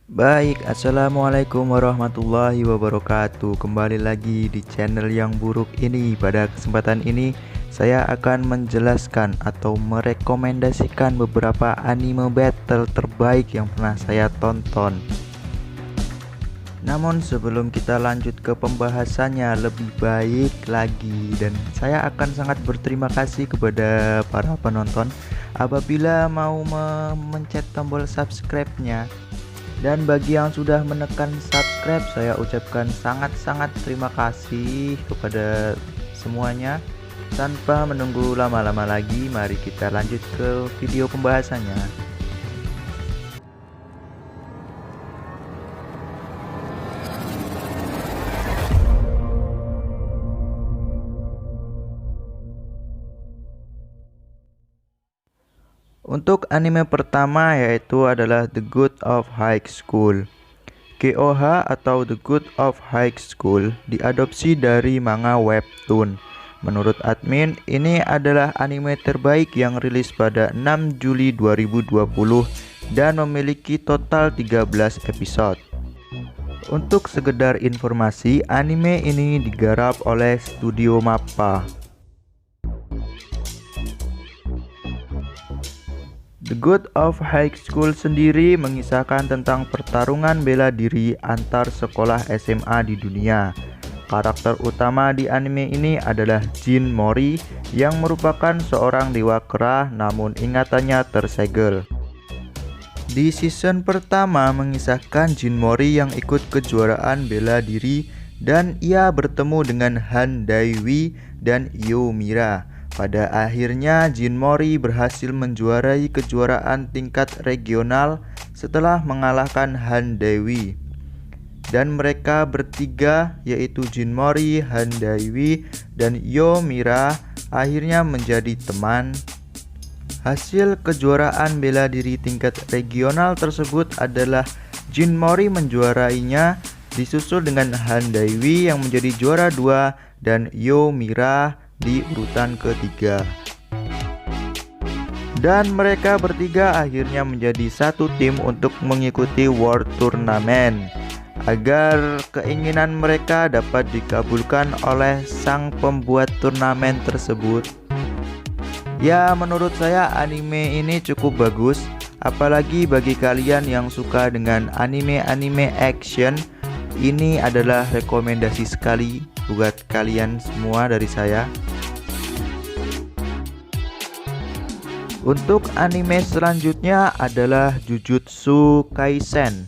Assalamualaikum warahmatullahi wabarakatuh. Kembali lagi di channel yang buruk ini. Pada kesempatan ini, saya akan menjelaskan atau merekomendasikan beberapa anime battle terbaik yang pernah saya tonton. Namun sebelum kita lanjut ke pembahasannya lebih baik lagi, dan saya akan sangat berterima kasih kepada para penonton apabila mau memencet tombol subscribe-nya. Dan bagi yang sudah menekan subscribe, saya ucapkan sangat-sangat terima kasih kepada semuanya. Tanpa menunggu lama-lama lagi, mari kita lanjut ke video pembahasannya. Untuk anime pertama yaitu adalah The Good of High School. GOH atau The Good of High School diadopsi dari manga webtoon. Menurut admin, ini adalah anime terbaik yang rilis pada 6 Juli 2020 dan memiliki total 13 episode. Untuk sekedar informasi, anime ini digarap oleh Studio Mappa. The Good of High School sendiri mengisahkan tentang pertarungan bela diri antar sekolah SMA di dunia. Karakter utama di anime ini adalah Jin Mori yang merupakan seorang dewa kera namun ingatannya tersegel. Di season pertama mengisahkan Jin Mori yang ikut kejuaraan bela diri dan ia bertemu dengan Han Daiwi dan Yo Mira. Pada akhirnya Jin Mori berhasil menjuarai kejuaraan tingkat regional setelah mengalahkan Han Dewi. Dan mereka bertiga yaitu Jin Mori, Han Dewi, dan Yo Mira akhirnya menjadi teman. Hasil kejuaraan bela diri tingkat regional tersebut adalah Jin Mori menjuarainya, disusul dengan Han Dewi yang menjadi juara 2 dan Yo Mira di urutan ketiga. Dan mereka bertiga akhirnya menjadi satu tim untuk mengikuti World Tournament agar keinginan mereka dapat dikabulkan oleh sang pembuat turnamen tersebut. Ya, menurut saya anime ini cukup bagus, apalagi bagi kalian yang suka dengan anime-anime action. Ini adalah rekomendasi sekali buat kalian semua dari saya. Untuk anime selanjutnya adalah Jujutsu Kaisen.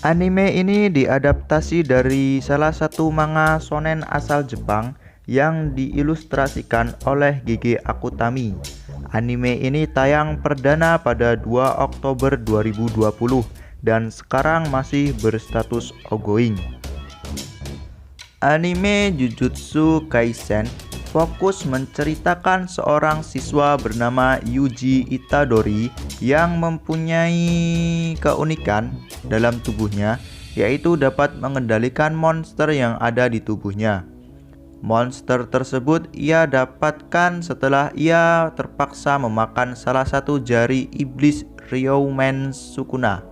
Anime ini diadaptasi dari salah satu manga shonen asal Jepang yang diilustrasikan oleh Gege Akutami. Anime ini tayang perdana pada 2 Oktober 2020 dan sekarang masih berstatus ongoing. Anime Jujutsu Kaisen fokus menceritakan seorang siswa bernama Yuji Itadori yang mempunyai keunikan dalam tubuhnya, yaitu dapat mengendalikan monster yang ada di tubuhnya. Monster tersebut ia dapatkan setelah ia terpaksa memakan salah satu jari iblis Ryoumen Sukuna.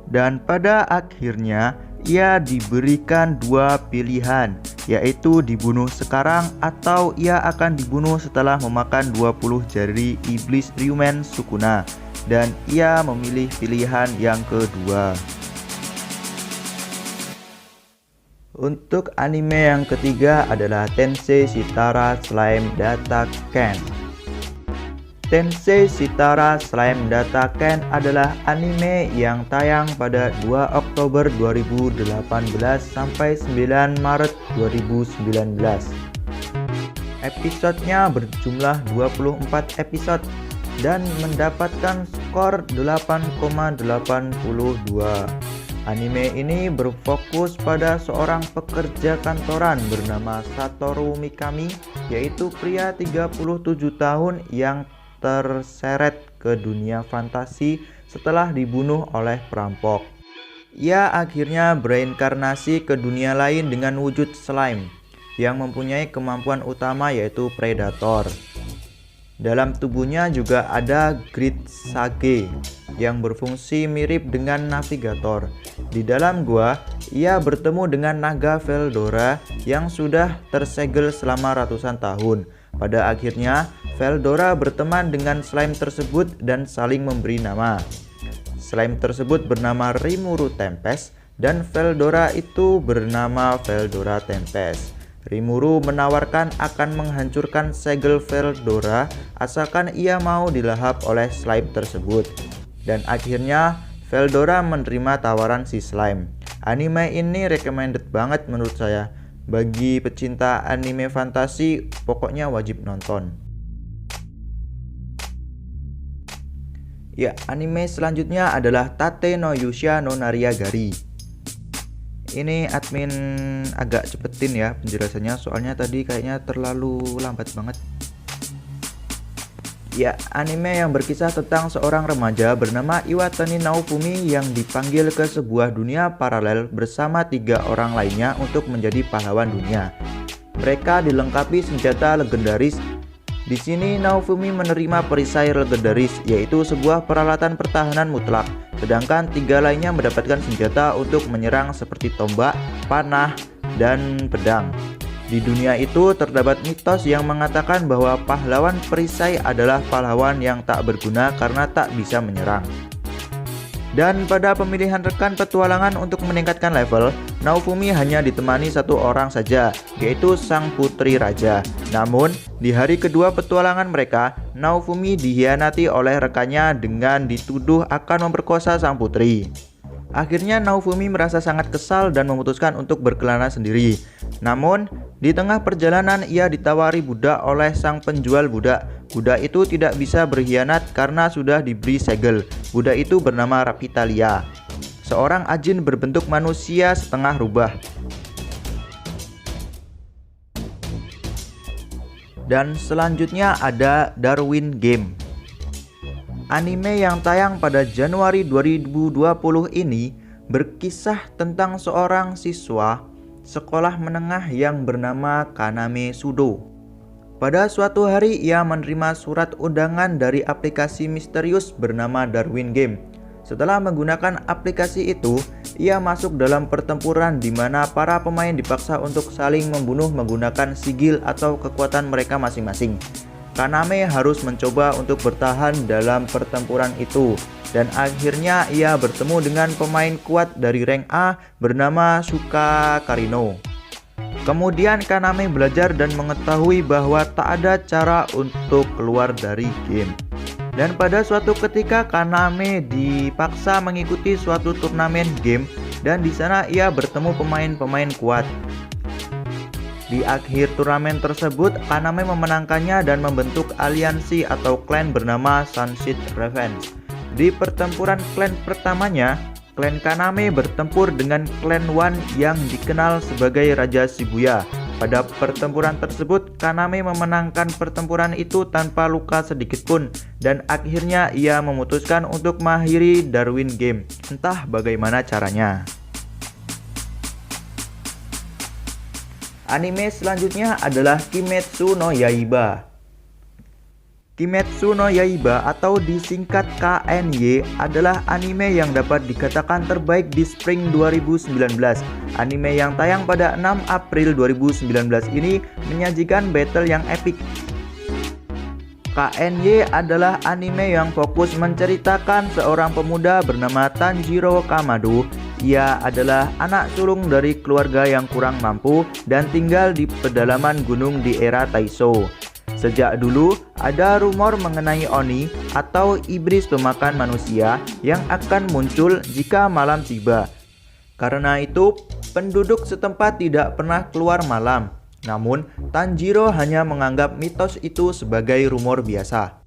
Dan pada akhirnya ia diberikan dua pilihan, yaitu dibunuh sekarang atau ia akan dibunuh setelah memakan 20 jari iblis Ryoumen Sukuna, dan ia memilih pilihan yang kedua. Untuk anime yang ketiga adalah Tensei Shitara Slime Data Ken. Tensei Shitara Slime Data Ken adalah anime yang tayang pada 2 Oktober 2018 sampai 9 Maret 2019. Episodenya berjumlah 24 episode dan mendapatkan skor 8,82. Anime ini berfokus pada seorang pekerja kantoran bernama Satoru Mikami, yaitu pria 37 tahun yang terseret ke dunia fantasi setelah dibunuh oleh perampok. Ia akhirnya bereinkarnasi ke dunia lain dengan wujud slime yang mempunyai kemampuan utama yaitu predator. Dalam tubuhnya juga ada Grid Sage yang berfungsi mirip dengan navigator. Di dalam gua, ia bertemu dengan naga Veldora yang sudah tersegel selama ratusan tahun. Pada akhirnya, Veldora berteman dengan slime tersebut dan saling memberi nama. Slime tersebut bernama Rimuru Tempest dan Veldora itu bernama Veldora Tempest. Rimuru menawarkan akan menghancurkan segel Veldora asalkan ia mau dilahap oleh slime tersebut. Dan akhirnya Veldora menerima tawaran si slime. Anime ini recommended banget menurut saya. Bagi pecinta anime fantasi, pokoknya wajib nonton. Ya, anime selanjutnya adalah Tate no Yusha no Nariagari. Ini admin agak cepetin ya penjelasannya, soalnya tadi kayaknya terlalu lambat banget. Ya, anime yang berkisah tentang seorang remaja bernama Iwatani Naofumi yang dipanggil ke sebuah dunia paralel bersama 3 orang lainnya untuk menjadi pahlawan dunia. Mereka dilengkapi senjata legendaris. Di sini Naofumi menerima perisai legendaris, yaitu sebuah peralatan pertahanan mutlak. Sedangkan 3 lainnya mendapatkan senjata untuk menyerang seperti tombak, panah, dan pedang. Di dunia itu terdapat mitos yang mengatakan bahwa pahlawan perisai adalah pahlawan yang tak berguna karena tak bisa menyerang. Dan pada pemilihan rekan petualangan untuk meningkatkan level, Naofumi hanya ditemani 1 orang saja, yaitu sang putri raja. Namun, di hari kedua petualangan mereka, Naofumi dikhianati oleh rekannya dengan dituduh akan memperkosa sang putri. Akhirnya Naofumi merasa sangat kesal dan memutuskan untuk berkelana sendiri. Namun, di tengah perjalanan ia ditawari budak oleh sang penjual budak. Budak itu tidak bisa berkhianat karena sudah diberi segel. Budak itu bernama Rapitalia, seorang ajin berbentuk manusia setengah rubah. Dan selanjutnya ada Darwin Game. Anime yang tayang pada Januari 2020 ini berkisah tentang seorang siswa sekolah menengah yang bernama Kaname Sudo. Pada suatu hari ia menerima surat undangan dari aplikasi misterius bernama Darwin Game. Setelah menggunakan aplikasi itu, ia masuk dalam pertempuran di mana para pemain dipaksa untuk saling membunuh menggunakan sigil atau kekuatan mereka masing-masing. Kaname harus mencoba untuk bertahan dalam pertempuran itu, dan akhirnya ia bertemu dengan pemain kuat dari rank A bernama Shuka Karino. Kemudian Kaname belajar dan mengetahui bahwa tak ada cara untuk keluar dari game. Dan pada suatu ketika Kaname dipaksa mengikuti suatu turnamen game, dan di sana ia bertemu pemain-pemain kuat. Di akhir turnamen tersebut, Kaname memenangkannya dan membentuk aliansi atau klan bernama Sunset Revenge. Di pertempuran klan pertamanya, klan Kaname bertempur dengan klan One yang dikenal sebagai Raja Shibuya. Pada pertempuran tersebut, Kaname memenangkan pertempuran itu tanpa luka sedikitpun, dan akhirnya ia memutuskan untuk mengakhiri Darwin Game. Entah bagaimana caranya. Anime selanjutnya adalah Kimetsu no Yaiba. Kimetsu no Yaiba atau disingkat KNY adalah anime yang dapat dikatakan terbaik di Spring 2019. Anime yang tayang pada 6 April 2019 ini menyajikan battle yang epic. KNY adalah anime yang fokus menceritakan seorang pemuda bernama Tanjiro Kamado. Ia adalah anak sulung dari keluarga yang kurang mampu dan tinggal di pedalaman gunung di era Taisho. Sejak dulu, ada rumor mengenai Oni atau iblis pemakan manusia yang akan muncul jika malam tiba. Karena itu, penduduk setempat tidak pernah keluar malam. Namun, Tanjiro hanya menganggap mitos itu sebagai rumor biasa.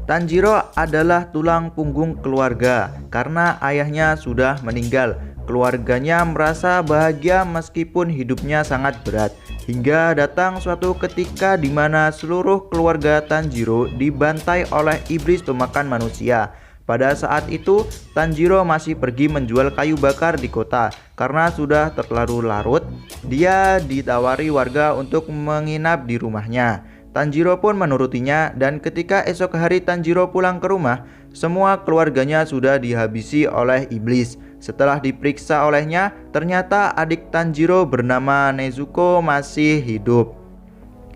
Tanjiro adalah tulang punggung keluarga karena ayahnya sudah meninggal. Keluarganya merasa bahagia meskipun hidupnya sangat berat. Hingga datang suatu ketika di mana seluruh keluarga Tanjiro dibantai oleh iblis pemakan manusia. Pada saat itu, Tanjiro masih pergi menjual kayu bakar di kota. Karena sudah terlalu larut, dia ditawari warga untuk menginap di rumahnya. Tanjiro pun menurutinya dan ketika esok hari Tanjiro pulang ke rumah, semua keluarganya sudah dihabisi oleh iblis. Setelah diperiksa olehnya, ternyata adik Tanjiro bernama Nezuko masih hidup.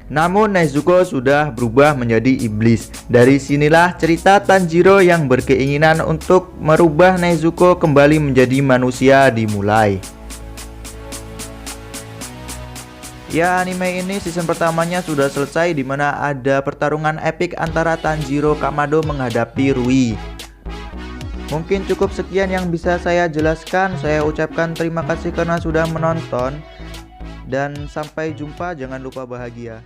Namun Nezuko sudah berubah menjadi iblis. Dari sinilah cerita Tanjiro yang berkeinginan untuk merubah Nezuko kembali menjadi manusia dimulai. Ya, anime ini season pertamanya sudah selesai, di mana ada pertarungan epik antara Tanjiro Kamado menghadapi Rui. Mungkin cukup sekian yang bisa saya jelaskan. Saya ucapkan terima kasih karena sudah menonton. Dan sampai jumpa, jangan lupa bahagia.